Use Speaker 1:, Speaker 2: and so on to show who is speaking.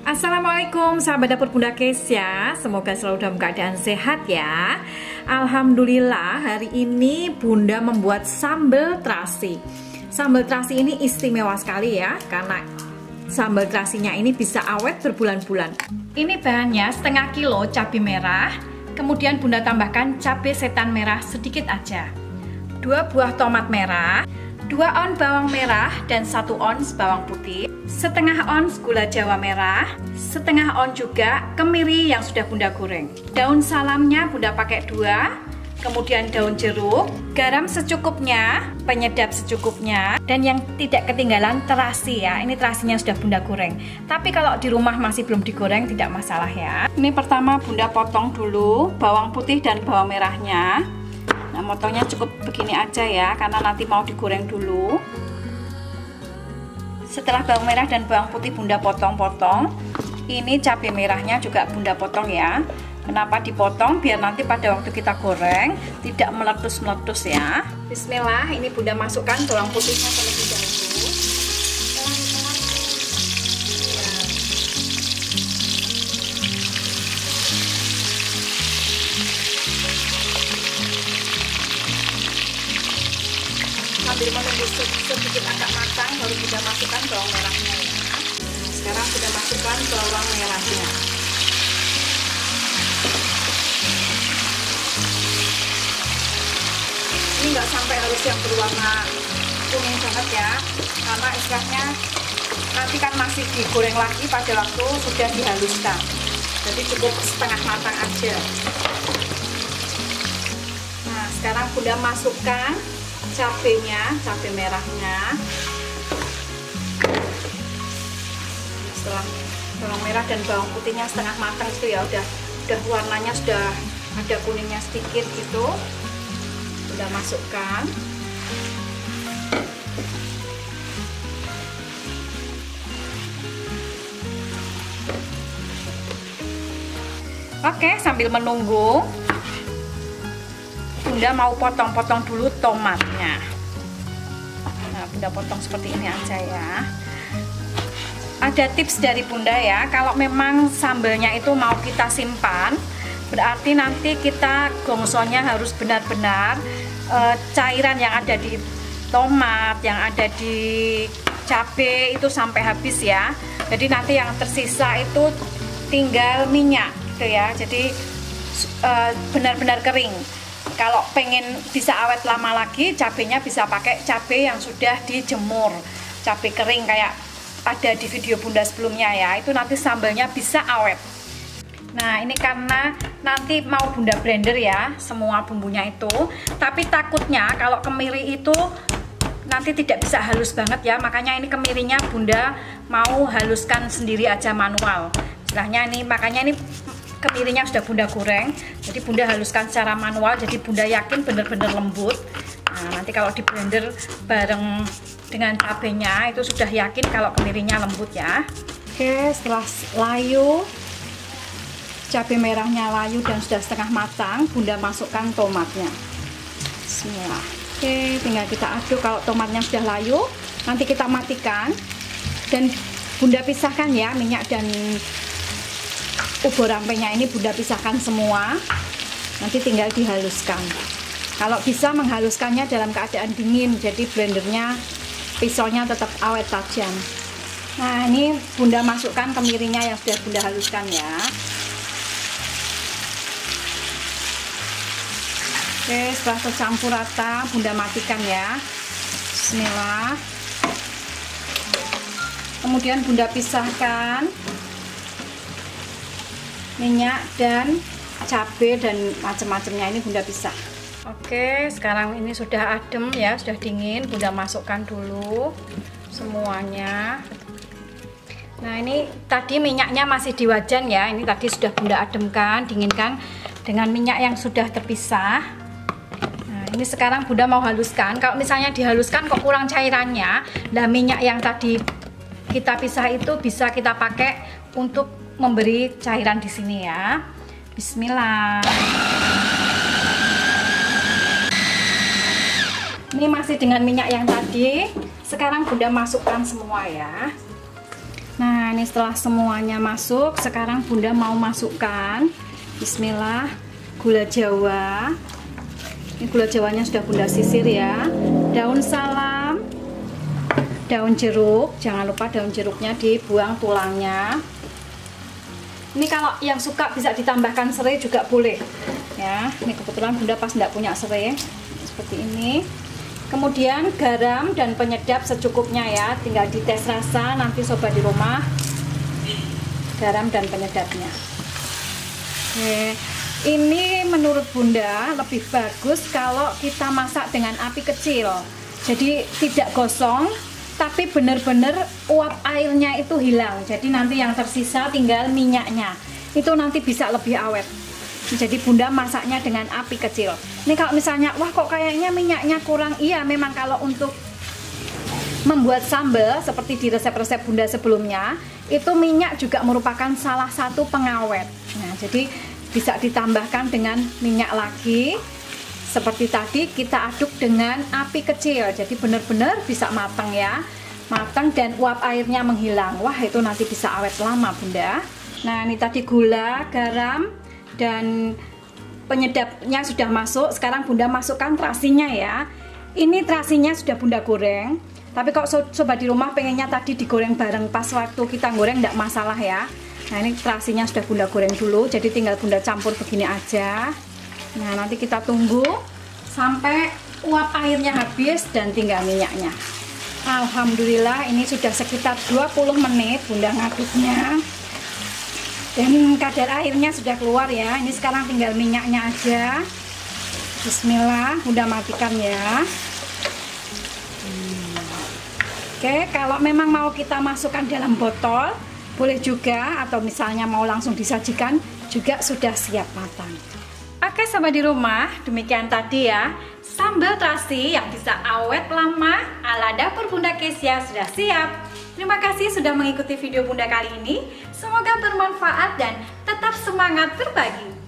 Speaker 1: Assalamualaikum sahabat dapur Bunda Kesya, semoga selalu dalam keadaan sehat ya. Alhamdulillah hari ini Bunda membuat sambal terasi. Sambal terasi ini istimewa sekali ya, karena sambal terasinya ini bisa awet berbulan-bulan. Ini bahannya setengah kilo cabai merah, kemudian Bunda tambahkan cabai setan merah sedikit aja, 2 buah tomat merah, 2 ons bawang merah dan 1 ons bawang putih, setengah ons gula jawa merah, setengah ons juga kemiri yang sudah Bunda goreng. Daun salamnya Bunda pakai 2, kemudian daun jeruk, garam secukupnya, penyedap secukupnya, dan yang tidak ketinggalan terasi ya. Ini terasinya sudah Bunda goreng. Tapi kalau di rumah masih belum digoreng tidak masalah ya. Ini pertama Bunda potong dulu bawang putih dan bawang merahnya. Nah, motongnya cukup begini aja ya, karena nanti mau digoreng dulu. Setelah bawang merah dan bawang putih Bunda potong-potong, ini cabai merahnya juga Bunda potong ya. Kenapa dipotong? Biar nanti pada waktu kita goreng tidak meletus-meletus ya. Bismillah, ini Bunda masukkan bawang putihnya terlebih dahulu. Sambil menunggu sedikit agak matang baru Bunda masukkan bawang merahnya ya. Sekarang Bunda masukkan bawang merahnya. Ini nggak sampai harus yang berwarna kuning banget ya, karena istilahnya nanti kan masih digoreng lagi pada waktu sudah dihaluskan. Jadi cukup setengah matang aja. Nah, sekarang Bunda masukkan cabenya, cabai merahnya. Setelah bawang merah dan bawang putihnya setengah matang itu ya, udah warnanya sudah ada kuningnya sedikit gitu. Udah masukkan. Oke, sambil menunggu Bunda mau potong-potong dulu tomatnya. Nah, Bunda potong seperti ini aja ya. Ada tips dari Bunda ya, kalau memang sambalnya itu mau kita simpan, berarti nanti kita gongsonya harus benar-benar cairan yang ada di tomat, yang ada di cabai itu sampai habis ya. Jadi nanti yang tersisa itu tinggal minyak gitu ya. Jadi benar-benar kering. Kalau pengen bisa awet lama lagi, cabenya bisa pakai cabai yang sudah dijemur, cabai kering kayak ada di video Bunda sebelumnya ya. Itu nanti sambalnya bisa awet. Nah, ini karena nanti mau Bunda blender ya semua bumbunya itu, tapi takutnya kalau kemiri itu nanti tidak bisa halus banget ya, makanya ini kemirinya Bunda mau haluskan sendiri aja manual. Istilahnya ini, makanya ini kemirinya sudah Bunda goreng, jadi Bunda haluskan secara manual, jadi Bunda yakin benar-benar lembut. Nah, nanti kalau di blender bareng dengan cabenya itu sudah yakin kalau kemirinya lembut ya. Oke, setelah layu, cabai merahnya layu dan sudah setengah matang, Bunda masukkan tomatnya. Bismillah. Oke, tinggal kita aduk. Kalau tomatnya sudah layu, nanti kita matikan dan Bunda pisahkan ya, minyak dan ubur rampenya ini Bunda pisahkan semua. Nanti tinggal dihaluskan. Kalau bisa menghaluskannya dalam keadaan dingin, jadi blendernya, pisaunya tetap awet tajam. Nah, ini Bunda masukkan kemirinya yang sudah Bunda haluskan ya. Oke, setelah tercampur rata, Bunda matikan ya. Bismillah. Kemudian Bunda pisahkan minyak dan cabai dan macam-macamnya, ini Bunda pisah. Oke, sekarang ini sudah adem ya, sudah dingin. Bunda masukkan dulu semuanya. Nah, ini tadi minyaknya masih di wajan ya. Ini tadi sudah Bunda ademkan, dinginkan dengan minyak yang sudah terpisah. Ini sekarang Bunda mau haluskan. Kalau misalnya dihaluskan kok kurang cairannya, nah minyak yang tadi kita pisah itu bisa kita pakai untuk memberi cairan di sini ya. Bismillah. Ini masih dengan minyak yang tadi. Sekarang Bunda masukkan semua ya. Nah, Nah, ini setelah semuanya masuk, sekarang Bunda mau masukkan, bismillah, gula jawa. Ini gula jawanya sudah Bunda sisir ya. Daun salam, daun jeruk, jangan lupa daun jeruknya dibuang tulangnya. Ini kalau yang suka bisa ditambahkan serai juga boleh ya. Ini kebetulan Bunda pas enggak punya serai, seperti ini. Kemudian garam dan penyedap secukupnya ya, tinggal dites rasa nanti sobat di rumah garam dan penyedapnya. Oke, ini menurut Bunda lebih bagus kalau kita masak dengan api kecil, jadi tidak gosong tapi benar-benar uap airnya itu hilang, jadi nanti yang tersisa tinggal minyaknya, itu nanti bisa lebih awet. Jadi Bunda masaknya dengan api kecil. Ini kalau misalnya, wah kok kayaknya minyaknya kurang, iya memang kalau untuk membuat sambal seperti di resep-resep Bunda sebelumnya, itu minyak juga merupakan salah satu pengawet. Nah, jadi bisa ditambahkan dengan minyak lagi. Seperti tadi kita aduk dengan api kecil, jadi benar-benar bisa matang ya. Matang dan uap airnya menghilang. Wah, itu nanti bisa awet lama Bunda. Nah, ini tadi gula, garam, dan penyedapnya sudah masuk. Sekarang Bunda masukkan terasinya ya. Ini terasinya sudah Bunda goreng, tapi kalau sobat di rumah pengennya tadi digoreng bareng pas waktu kita goreng tidak masalah ya. Nah, ini terasinya sudah Bunda goreng dulu, jadi tinggal Bunda campur begini aja. Nah, nanti kita tunggu sampai uap airnya habis dan tinggal minyaknya. Alhamdulillah ini sudah sekitar 20 menit Bunda ngaduknya. Dan kadar airnya sudah keluar ya. Ini sekarang tinggal minyaknya aja. Bismillah, Bunda matikan ya. Oke, kalau memang mau kita masukkan dalam botol, boleh juga, atau misalnya mau langsung disajikan juga sudah siap matang. Oke sobat di rumah, demikian tadi ya sambal terasi yang bisa awet lama ala dapur Bunda Kesia sudah siap. Terima kasih sudah mengikuti video Bunda kali ini. Semoga bermanfaat dan tetap semangat berbagi.